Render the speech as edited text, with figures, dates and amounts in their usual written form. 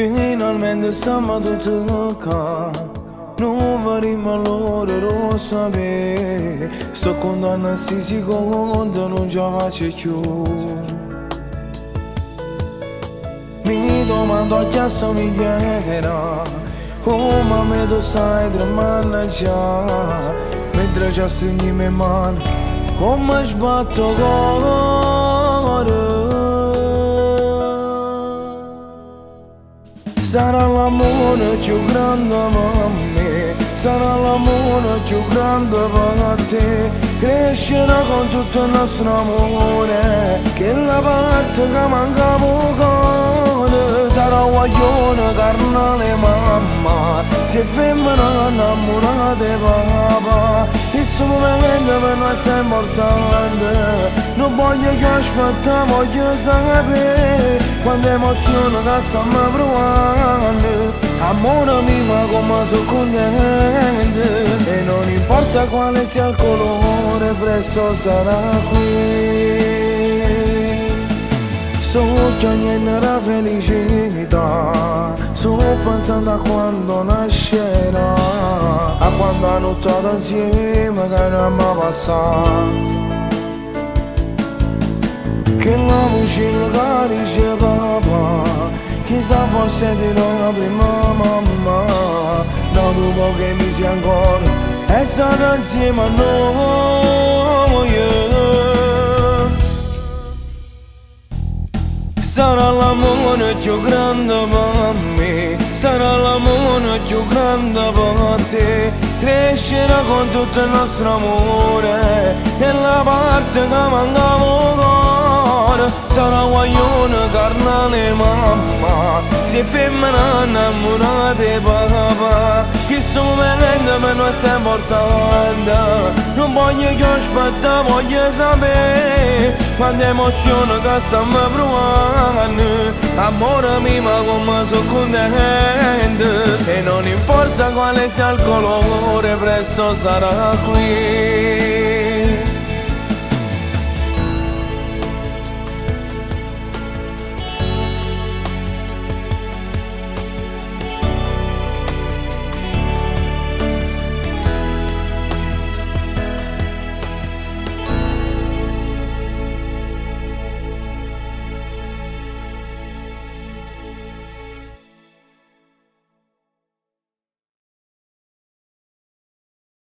Finalmente stiamo tutti qua. Non vorremmo l'ora lo sapere. Sto contando sti secondi, non ce la faccio più. Mi domando a chi assomiglierà, come me tu stai tremando già, mentre ci stringi le mani, come sbatto cuore. Sarà l'amore più grande per me, sarà l'amore più grande per te. Crescerà con tutto il nostro amore, che è la parte che manca poco. Sarà un guaglione carnale mamma, se femmina innamorata di papà. Questo momento per noi è importante, non voglio che aspetta, voglio sapere quante emozioni che stiamo provando. Amore mio, come sono contento, e non importa quale sia il colore, presto sarà qui. Sto chiamando la felicità, sto pensando a quando nascerà, a quando hanno nottato insieme che non mi passa. Che la vicina che dice papà, chissà forse di la prima mamma, dopo che mi sia ancora, è stata insieme a noi. Sarà l'amore più grande per me, sarà l'amore più grande per te. Crescerà con tutto il nostro amore, è la parte che manca cuore. Sarà un guaglione carnale mamma, se femmina innamorata di papà. Questo momento per noi è importante, non voglio che aspetta, voglio sapere quante emozioni che stiamo provando. Amore mio, ma come sono contento, e non importa quale sia il colore, presto sarà qui.